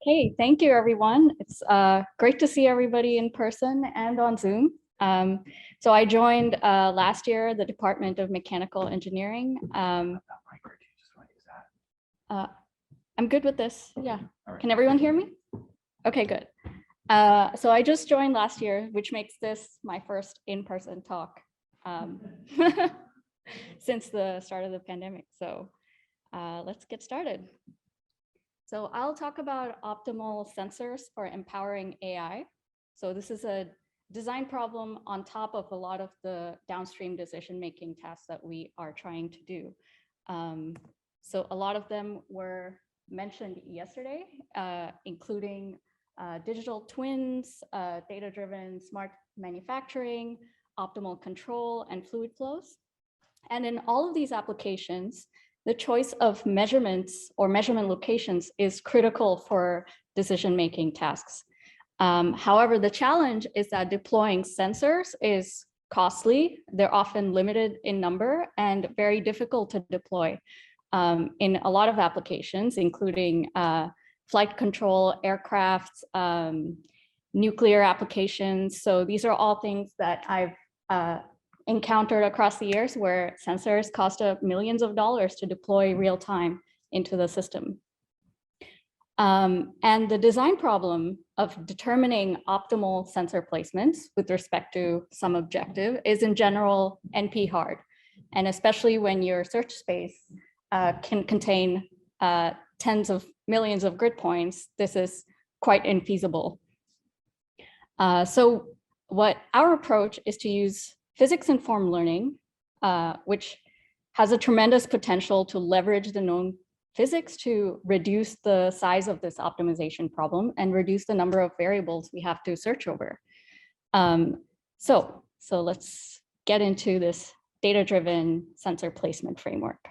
Hey, thank you, everyone. It's great to see everybody in person and on Zoom. So I joined last year the Department of Mechanical Engineering. I'm good with this. Yeah. Can everyone hear me? Okay, good. So I just joined last year, which makes this my first in-person talk since the start of the pandemic. So let's get started. So I'll talk about optimal sensors for empowering AI. So this is a design problem on top of a lot of the downstream decision-making tasks that we are trying to do. So a lot of them were mentioned yesterday, including digital twins, data-driven smart manufacturing, optimal control, and fluid flows. And in all of these applications, the choice of measurements or measurement locations is critical for decision-making tasks. However, the challenge is that deploying sensors is costly. They're often limited in number and very difficult to deploy in a lot of applications, including flight control, aircraft, nuclear applications. So these are all things that I've encountered across the years where sensors cost millions of dollars to deploy real time into the system. And the design problem of determining optimal sensor placements with respect to some objective is in general NP hard. And especially when your search space can contain tens of millions of grid points, this is quite infeasible. So what our approach is to use physics-informed learning, which has a tremendous potential to leverage the known physics to reduce the size of this optimization problem and reduce the number of variables we have to search over. So let's get into this data-driven sensor placement framework.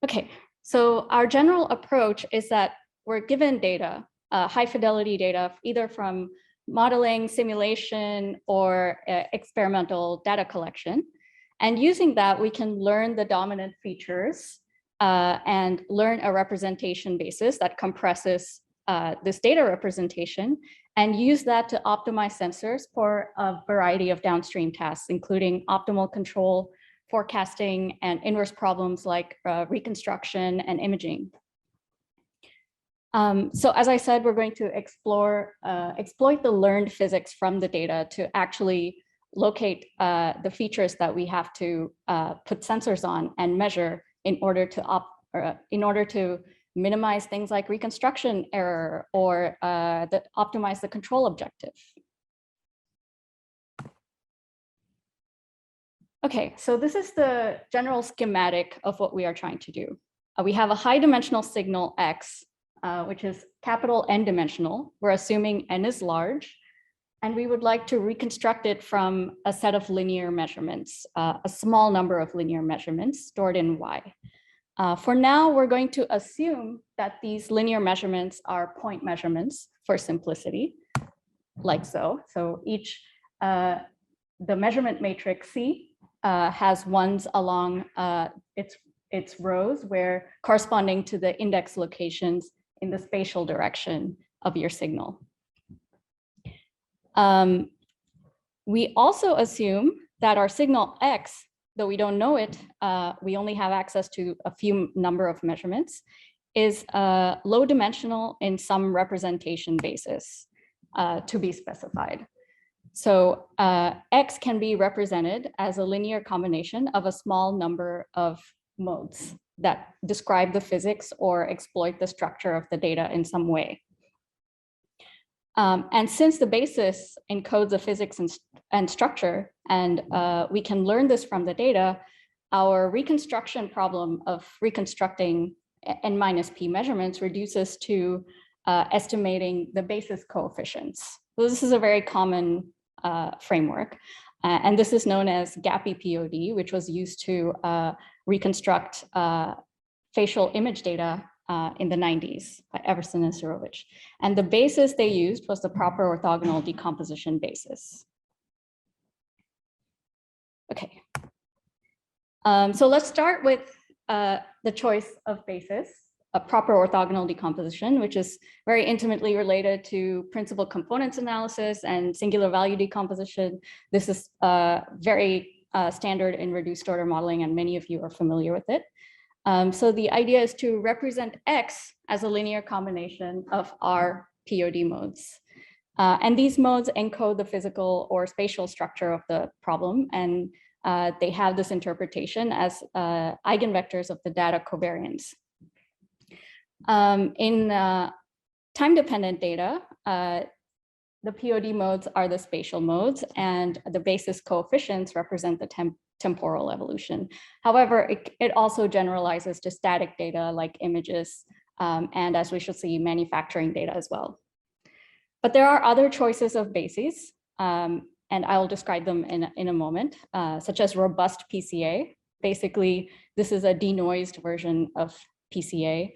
Okay, so our general approach is that we're given data, high fidelity data, either from modeling, simulation, or experimental data collection. And using that, we can learn the dominant features and learn a representation basis that compresses this data representation and use that to optimize sensors for a variety of downstream tasks, including optimal control, forecasting, and inverse problems like reconstruction and imaging. So as I said, we're going to exploit the learned physics from the data to actually locate the features that we have to put sensors on and measure in order to minimize things like reconstruction error or optimize the control objective. Okay, so this is the general schematic of what we are trying to do. We have a high dimensional signal X, which is capital N dimensional. We're assuming N is large, and we would like to reconstruct it from a set of linear measurements, a small number of linear measurements stored in Y. For now, we're going to assume that these linear measurements are point measurements for simplicity, like so. So each, the measurement matrix C has ones along its rows where corresponding to the index locations in the spatial direction of your signal. We also assume that our signal X, though we don't know it, we only have access to a few number of measurements, is low dimensional in some representation basis to be specified. So X can be represented as a linear combination of a small number of modes that describe the physics or exploit the structure of the data in some way. And since the basis encodes the physics and structure, and we can learn this from the data, our reconstruction problem of reconstructing N minus P measurements reduces to estimating the basis coefficients. So this is a very common framework. And this is known as Gappy Pod, which was used to reconstruct facial image data in the 90s by Everson and Surovich. And the basis they used was the proper orthogonal decomposition basis. Okay. So let's start with the choice of basis. a proper orthogonal decomposition, which is very intimately related to principal components analysis and singular value decomposition. This is very standard in reduced order modeling, and many of you are familiar with it. So the idea is to represent X as a linear combination of R POD modes. And these modes encode the physical or spatial structure of the problem, and they have this interpretation as eigenvectors of the data covariance. In time-dependent data, the POD modes are the spatial modes, and the basis coefficients represent the temporal evolution. However, it also generalizes to static data like images, and as we should see, manufacturing data as well. But there are other choices of bases, and I'll describe them in a moment, such as robust PCA. Basically, this is a denoised version of PCA,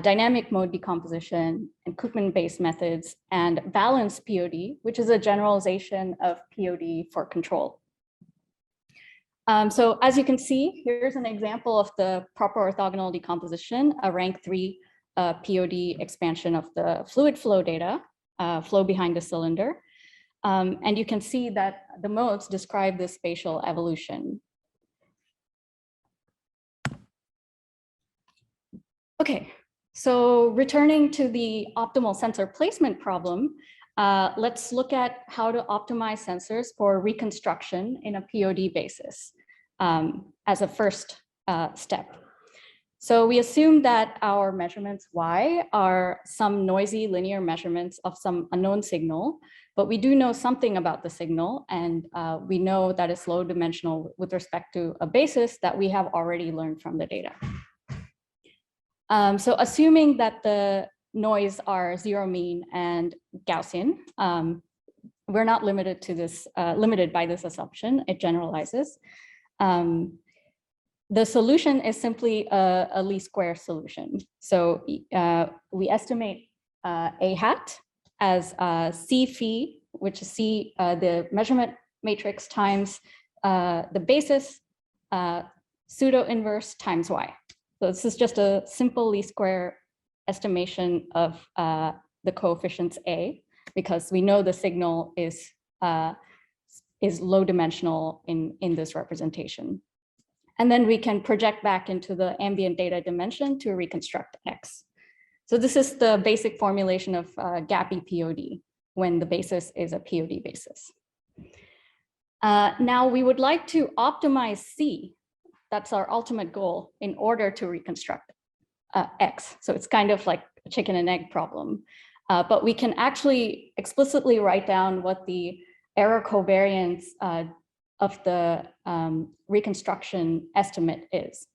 dynamic mode decomposition, and Koopman-based methods, and balanced POD, which is a generalization of POD for control. So as you can see, here's an example of the proper orthogonal decomposition, a rank 3 POD expansion of the fluid flow data, flow behind the cylinder. And you can see that the modes describe this spatial evolution. Okay, so returning to the optimal sensor placement problem, let's look at how to optimize sensors for reconstruction in a POD basis as a first step. So we assume that our measurements Y are some noisy linear measurements of some unknown signal, but we do know something about the signal, and we know that it's low dimensional with respect to a basis that we have already learned from the data. So assuming that the noise are zero mean and Gaussian, we're not limited to this, limited by this assumption. It generalizes. The solution is simply a least square solution. So we estimate A hat as C phi, which is C, the measurement matrix times the basis pseudo inverse times Y. So this is just a simple least square estimation of the coefficients A, because we know the signal is low dimensional in this representation. And then we can project back into the ambient data dimension to reconstruct X. So this is the basic formulation of Gappy POD when the basis is a POD basis. Now we would like to optimize C. That's our ultimate goal in order to reconstruct X. So it's kind of like a chicken and egg problem. But we can actually explicitly write down what the error covariance of the reconstruction estimate is.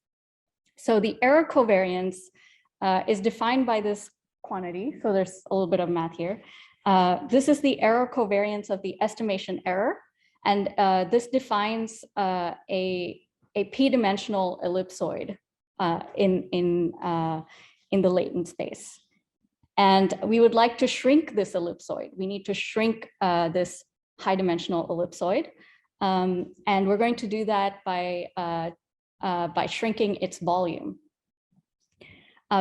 So the error covariance is defined by this quantity. So there's a little bit of math here. This is the error covariance of the estimation error. And this defines a p-dimensional ellipsoid in the latent space. And we would like to shrink this ellipsoid. We need to shrink this high dimensional ellipsoid. And we're going to do that by shrinking its volume.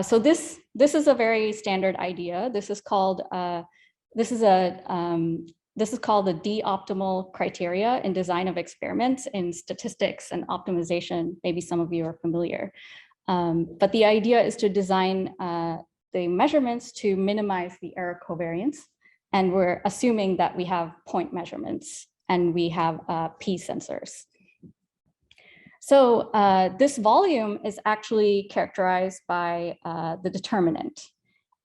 So this is a very standard idea. This is called the D-optimal criteria in design of experiments in statistics and optimization. Maybe some of you are familiar. But the idea is to design the measurements to minimize the error covariance. And we're assuming that we have point measurements and we have P sensors. So this volume is actually characterized by the determinant,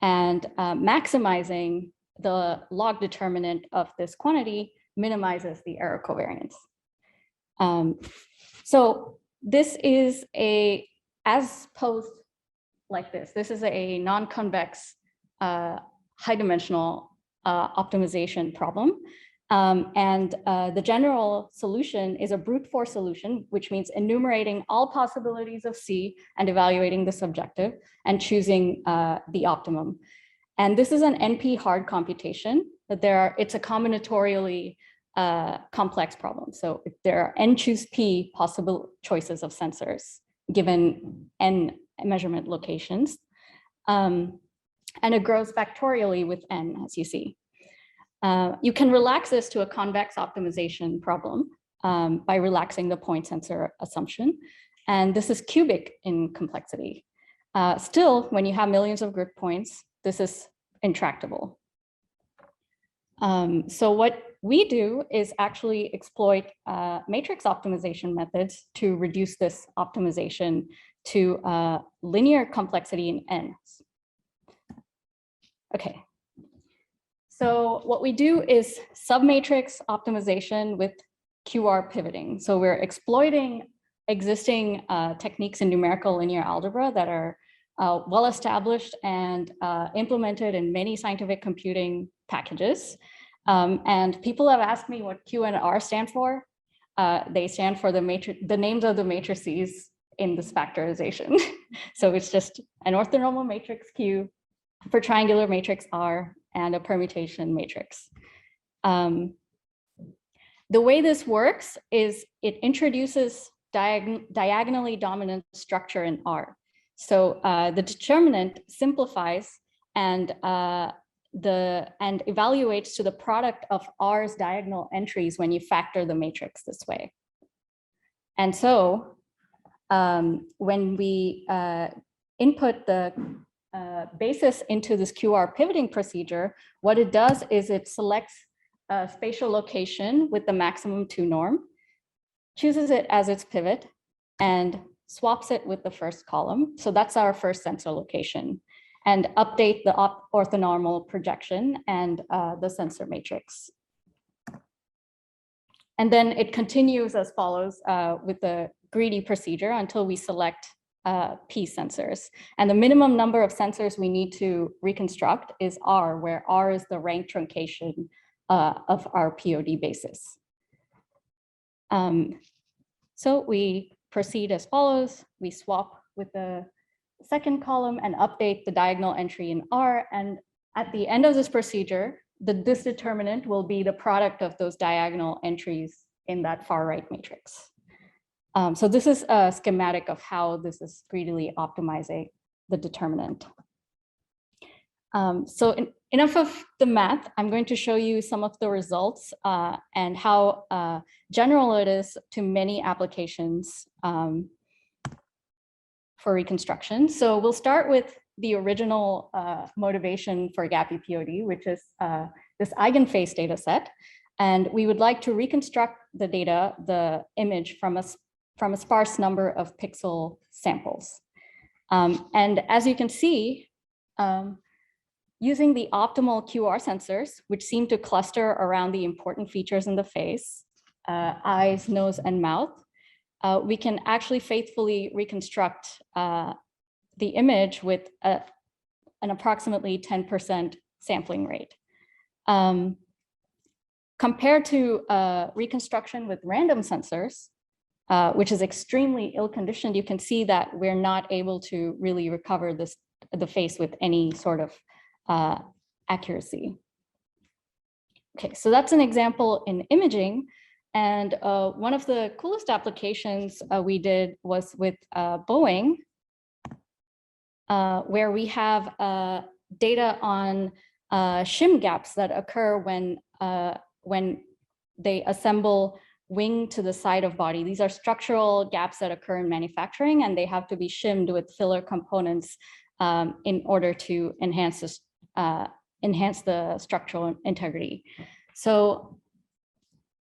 and maximizing the log determinant of this quantity minimizes the error covariance. So this is as posed like this. This is a non-convex high dimensional optimization problem. And the general solution is a brute force solution, which means enumerating all possibilities of C and evaluating the subjective and choosing the optimum. And this is an NP hard computation, but it's a combinatorially complex problem. So if there are n choose P possible choices of sensors given n measurement locations, And it grows factorially with n, as you see. You can relax this to a convex optimization problem by relaxing the point sensor assumption. And this is cubic in complexity. Still, when you have millions of grid points, this is intractable. So what we do is actually exploit matrix optimization methods to reduce this optimization to linear complexity in n. Okay. So what we do is submatrix optimization with QR pivoting. So we're exploiting existing techniques in numerical linear algebra that are well established and implemented in many scientific computing packages. And people have asked me what Q and R stand for. They stand for the names of the matrices in this factorization. So it's just an orthonormal matrix Q for triangular matrix R and a permutation matrix. The way this works is it introduces diagonally dominant structure in R. So the determinant simplifies and evaluates to the product of R's diagonal entries when you factor the matrix this way. And so when we input the basis into this QR pivoting procedure, what it does is it selects a spatial location with the maximum 2 norm, chooses it as its pivot, and swaps it with the first column. So that's our first sensor location, and update the orthonormal projection and the sensor matrix. And then it continues as follows with the greedy procedure until we select P sensors. And the minimum number of sensors we need to reconstruct is R, where R is the rank truncation of our POD basis. So we proceed as follows. We swap with the second column and update the diagonal entry in R. And at the end of this procedure, this determinant will be the product of those diagonal entries in that far right matrix. So this is a schematic of how this is greedily optimizing the determinant. So enough of the math. I'm going to show you some of the results and how general it is to many applications for reconstruction. So we'll start with the original motivation for Gappy POD, which is this eigenface data set. And we would like to reconstruct the data, the image from a sparse number of pixel samples. And as you can see, using the optimal QR sensors, which seem to cluster around the important features in the face, eyes, nose, and mouth, we can actually faithfully reconstruct the image with an approximately 10% sampling rate. Compared to reconstruction with random sensors, which is extremely ill-conditioned, you can see that we're not able to really recover the face with any sort of accuracy. Okay, so that's an example in imaging. And one of the coolest applications we did was with Boeing, where we have data on shim gaps that occur when they assemble wing to the side of body. These are structural gaps that occur in manufacturing, and they have to be shimmed with filler components in order to enhance the structural integrity. So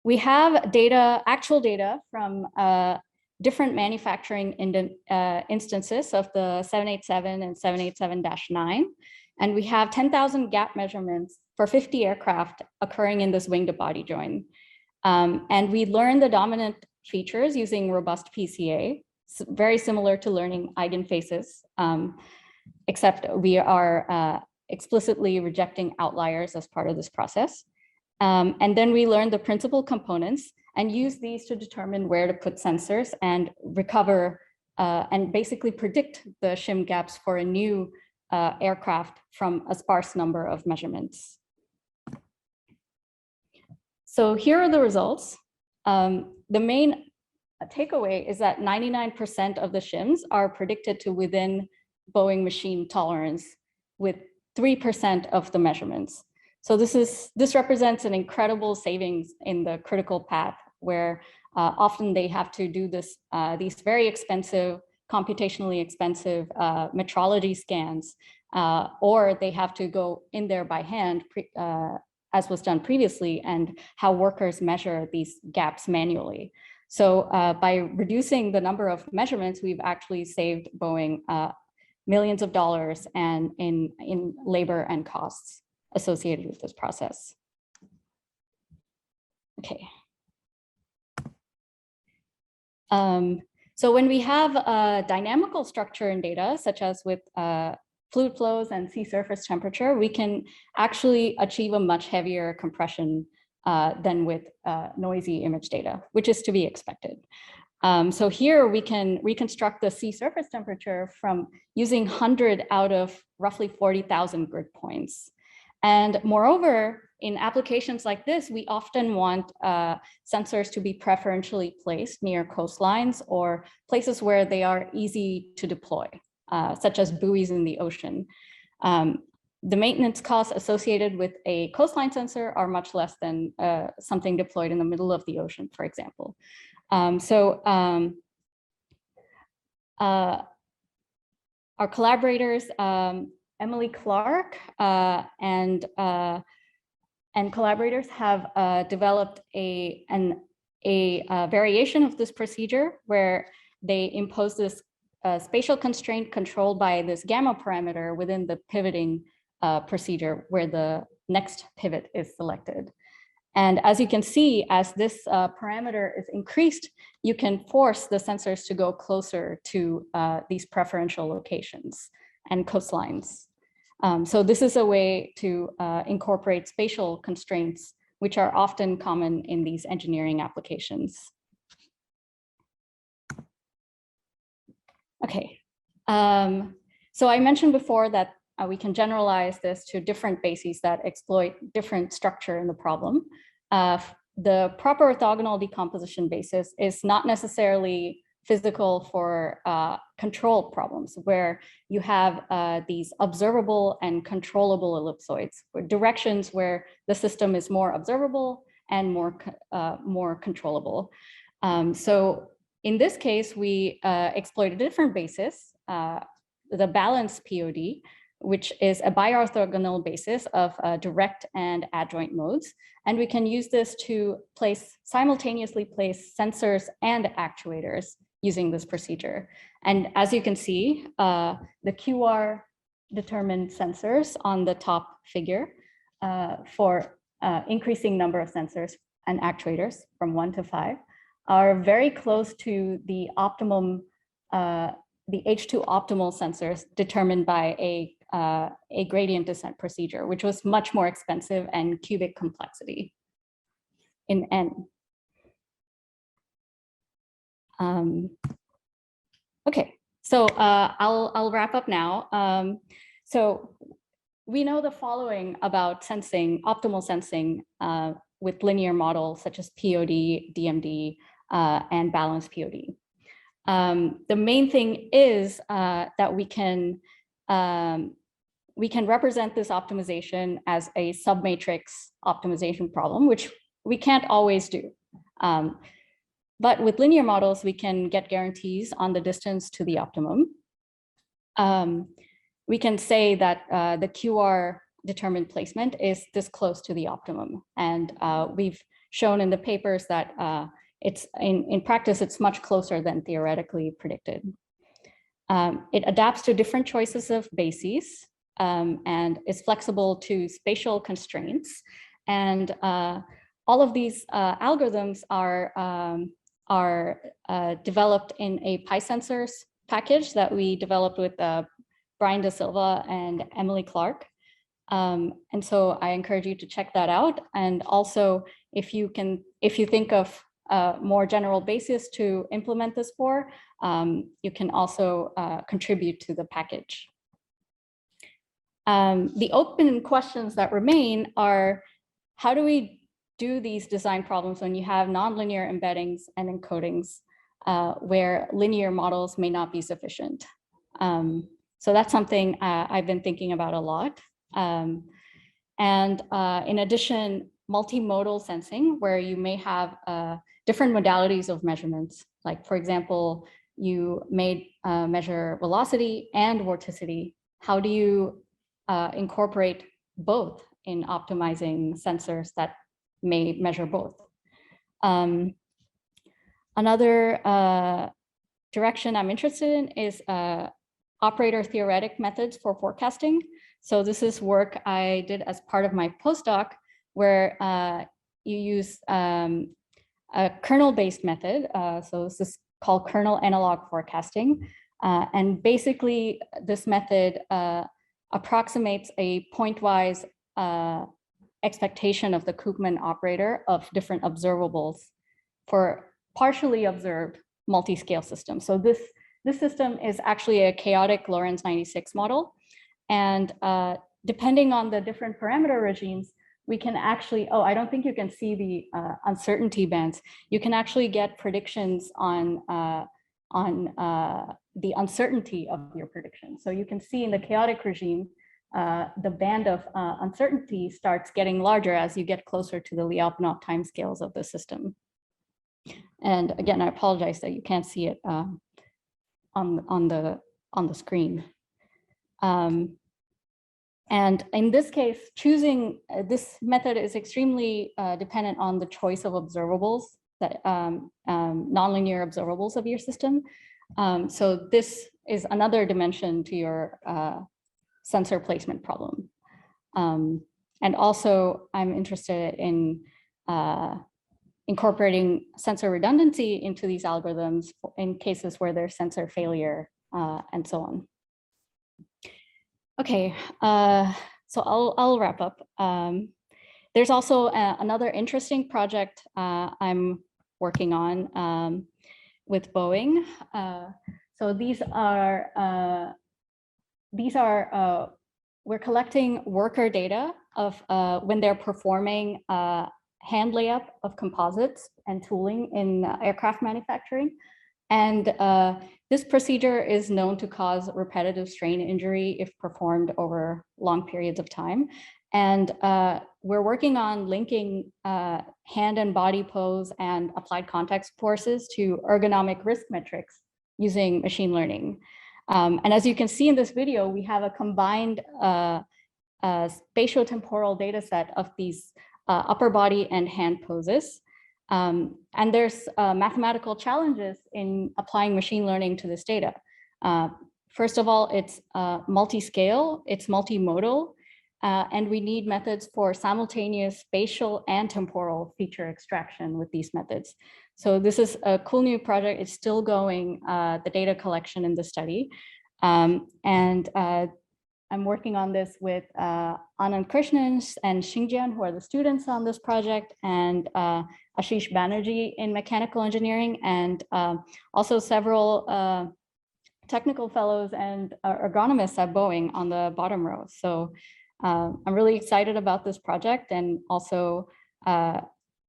we have data, actual data from different manufacturing instances of the 787 and 787-9. And we have 10,000 gap measurements for 50 aircraft occurring in this wing to body joint. And we learned the dominant features using robust PCA, very similar to learning eigenfaces, except we are explicitly rejecting outliers as part of this process. And then we learned the principal components and use these to determine where to put sensors and recover and basically predict the shim gaps for a new aircraft from a sparse number of measurements. So here are the results. The main takeaway is that 99% of the shims are predicted to within Boeing machine tolerance with 3% of the measurements. So this represents an incredible savings in the critical path, where often they have to do these very expensive, computationally expensive metrology scans, or they have to go in there by hand, as was done previously, and how workers measure these gaps manually. So by reducing the number of measurements, we've actually saved Boeing millions of dollars and in labor and costs associated with this process. Okay. So when we have a dynamical structure in data, such as with fluid flows and sea surface temperature, we can actually achieve a much heavier compression than with noisy image data, which is to be expected. So here we can reconstruct the sea surface temperature from using 100 out of roughly 40,000 grid points. And moreover, in applications like this, we often want sensors to be preferentially placed near coastlines or places where they are easy to deploy, such as buoys in the ocean. The maintenance costs associated with a coastline sensor are much less than something deployed in the middle of the ocean, for example. Our collaborators, Emily Clark and collaborators have developed a variation of this procedure where they impose this spatial constraint controlled by this gamma parameter within the pivoting procedure where the next pivot is selected. And as you can see, as this parameter is increased, you can force the sensors to go closer to these preferential locations and coastlines. So this is a way to incorporate spatial constraints, which are often common in these engineering applications. Okay, so I mentioned before that we can generalize this to different bases that exploit different structure in the problem. The proper orthogonal decomposition basis is not necessarily physical for control problems, where you have these observable and controllable ellipsoids, directions where the system is more observable and more controllable. So in this case, we exploit a different basis, the Balancepod, which is a biorthogonal basis of direct and adjoint modes. And we can use this to simultaneously place sensors and actuators using this procedure. And as you can see, the QR determined sensors on the top figure for increasing number of sensors and actuators from 1 to 5 are very close to the optimum, the H2 optimal sensors determined by a gradient descent procedure, which was much more expensive and cubic complexity in N. Okay, so I'll wrap up now. So we know the following about sensing, optimal sensing with linear models such as POD, DMD, and Balancepod. The main thing is that we can represent this optimization as a submatrix optimization problem, which we can't always do. But with linear models, we can get guarantees on the distance to the optimum. We can say that the QR determined placement is this close to the optimum. And we've shown in the papers that it's in practice, it's much closer than theoretically predicted. It adapts to different choices of bases and is flexible to spatial constraints. And all of these algorithms are developed in a PySensors package that we developed with Brian Da Silva and Emily Clark. And so I encourage you to check that out. And also, if you think of more general basis to implement this for, you can also contribute to the package. The open questions that remain are, how do we do these design problems when you have nonlinear embeddings and encodings where linear models may not be sufficient? So that's something I've been thinking about a lot. In addition, multimodal sensing, where you may have different modalities of measurements. Like, for example, you may measure velocity and vorticity. How do you incorporate both in optimizing sensors that may measure both? Another direction I'm interested in is operator theoretic methods for forecasting. So this is work I did as part of my postdoc, where you use a kernel-based method. So this is called kernel analog forecasting. And basically, this method approximates a pointwise expectation of the Koopman operator of different observables for partially observed multi-scale systems. So this system is actually a chaotic Lorentz 96 model. And depending on the different parameter regimes, we can actually, I don't think you can see the uncertainty bands. You can actually get predictions on the uncertainty of your prediction. So you can see in the chaotic regime, the band of uncertainty starts getting larger as you get closer to the Lyapunov timescales of the system. And again, I apologize that you can't see it on the screen. And in this case, choosing this method is extremely dependent on the choice of observables, that nonlinear observables of your system. So this is another dimension to your sensor placement problem. And also, I'm interested in incorporating sensor redundancy into these algorithms in cases where there's sensor failure and so on. Okay, so I'll wrap up. There's also another interesting project I'm working on with Boeing. So we're collecting worker data of when they're performing hand layup of composites and tooling in aircraft manufacturing. And this procedure is known to cause repetitive strain injury if performed over long periods of time. And we're working on linking hand and body pose and applied context forces to ergonomic risk metrics using machine learning. And as you can see in this video, we have a combined spatiotemporal data set of these upper body and hand poses. And there's mathematical challenges in applying machine learning to this data. First of all, it's multi-scale, it's multimodal, and we need methods for simultaneous spatial and temporal feature extraction with these methods. So this is a cool new project. It's still going, the data collection in the study. I'm working on this with Anand Krishnan and Xingjian, who are the students on this project, and Ashish Banerjee in mechanical engineering, and also several technical fellows and ergonomists at Boeing on the bottom row. So I'm really excited about this project, and also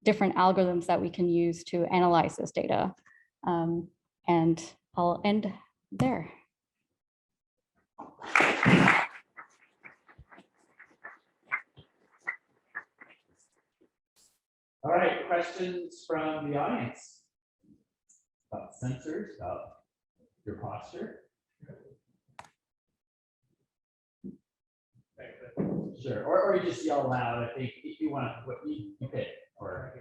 different algorithms that we can use to analyze this data. And I'll end there. All right, questions from the audience about sensors, about your posture? Sure, or you just yell loud. I think if you want what you pick. Or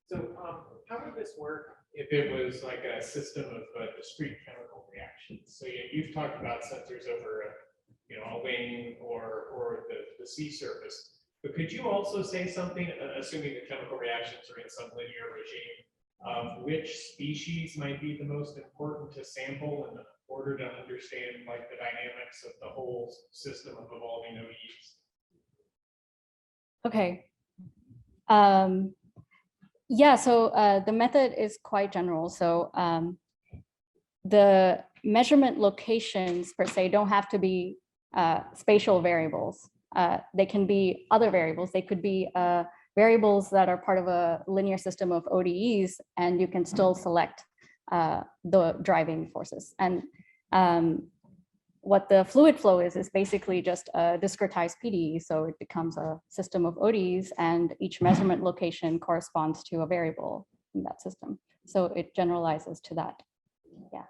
so, how would this work if it was like a system of discrete chemical reactions? So you've talked about sensors over a wing or the sea surface. But could you also say something, assuming the chemical reactions are in some linear regime, of which species might be the most important to sample in order to understand like the dynamics of the whole system of evolving OEs? Okay. Yeah, so the method is quite general. So the measurement locations per se don't have to be spatial variables. They can be other variables. They could be variables that are part of a linear system of ODEs, and you can still select the driving forces. And what the fluid flow is basically just a discretized PD. So it becomes a system of ODs, and each measurement location corresponds to a variable in that system. So it generalizes to that. Yeah.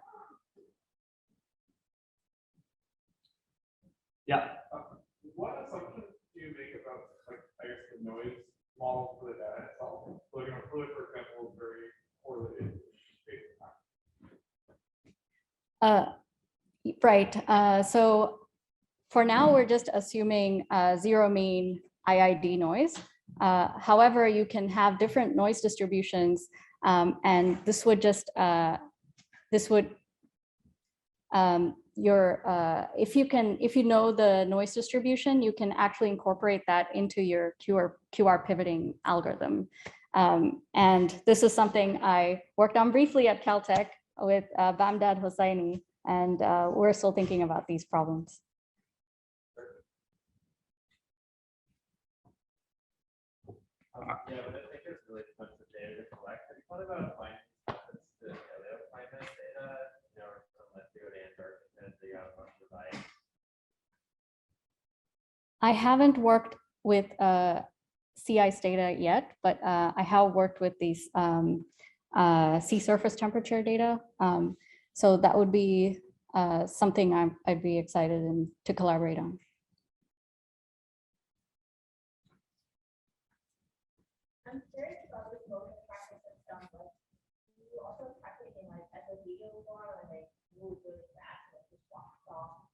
Yeah. What assumptions do you make about, like, I guess, the noise model for the data itself? So, you know, fluid, for example, is very correlated with space and time. Right. So for now, we're just assuming zero mean IID noise. However, you can have different noise distributions, and this would just if you know the noise distribution, you can actually incorporate that into your QR pivoting algorithm. And this is something I worked on briefly at Caltech with Bamdad Hosseini, and we're still thinking about these problems. Yeah, but I think it's really much the data to collect. Have you thought about applying methods to paleoclimate data, you know, from latitude and Antarctica to figure out what to provide? I haven't worked with sea ice data yet, but I have worked with these sea surface temperature data. So that would be something I'd be excited to collaborate on. I'm curious about this motion practice system. Like, do you also practice in like as a video form and like move really fast and just walk off?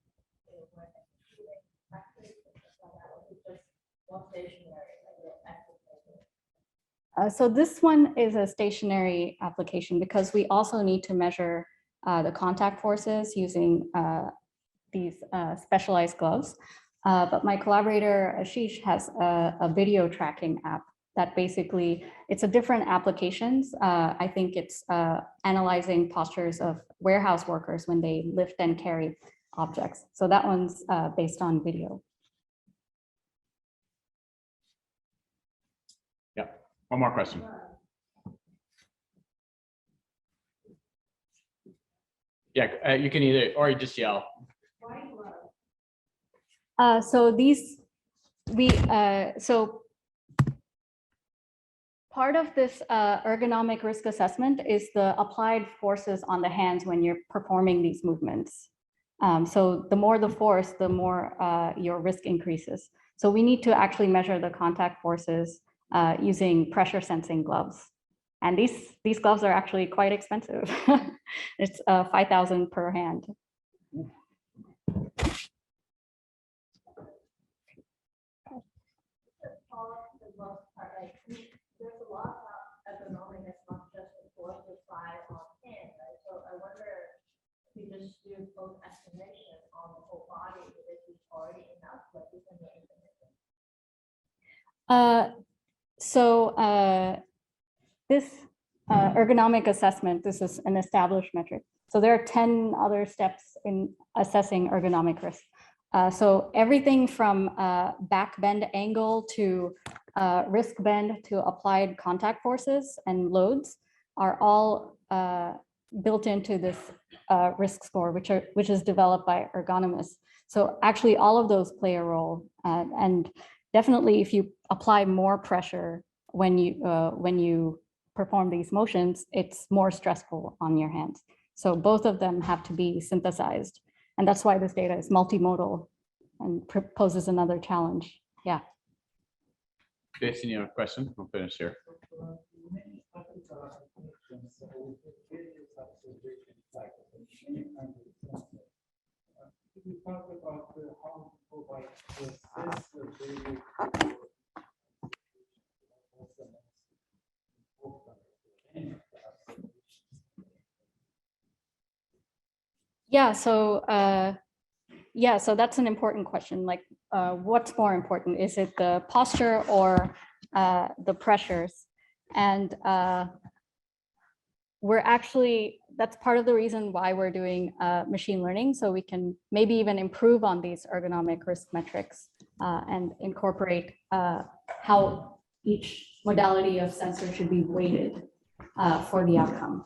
When like shooting practice and stuff like that, or is it just more stationary like the application? So this one is a stationary application because we also need to measure the contact forces using these specialized gloves. But my collaborator, Ashish, has a video tracking app that basically, it's a different applications. I think it's analyzing postures of warehouse workers when they lift and carry objects. So that one's based on video. Yeah. One more question. Yeah, you can either, or you just yell. So these, so part of this ergonomic risk assessment is the applied forces on the hands when you're performing these movements. So the more the force, the more your risk increases. So we need to actually measure the contact forces using pressure sensing gloves. And these gloves are actually quite expensive. It's $5,000 per hand. There's a lot about ergonomic, it's not just the force applied on hand, right? So I wonder if you just do both estimation on the whole body, if it's already enough, like you can get information. This ergonomic assessment, this is an established metric. So there are 10 other steps in assessing ergonomic risk. So everything from back bend angle to risk bend to applied contact forces and loads are all built into this risk score, which is developed by ergonomists. So actually all of those play a role. And definitely if you apply more pressure when you perform these motions, it's more stressful on your hands. So both of them have to be synthesized. And that's why this data is multimodal and poses another challenge. Yeah. Jason, you have a question? We'll finish here. We talked about how to provide Yeah, so that's an important question. Like, what's more important? Is it the posture or the pressures? And that's part of the reason why we're doing machine learning, so we can maybe even improve on these ergonomic risk metrics and incorporate how each modality of sensor should be weighted for the outcome.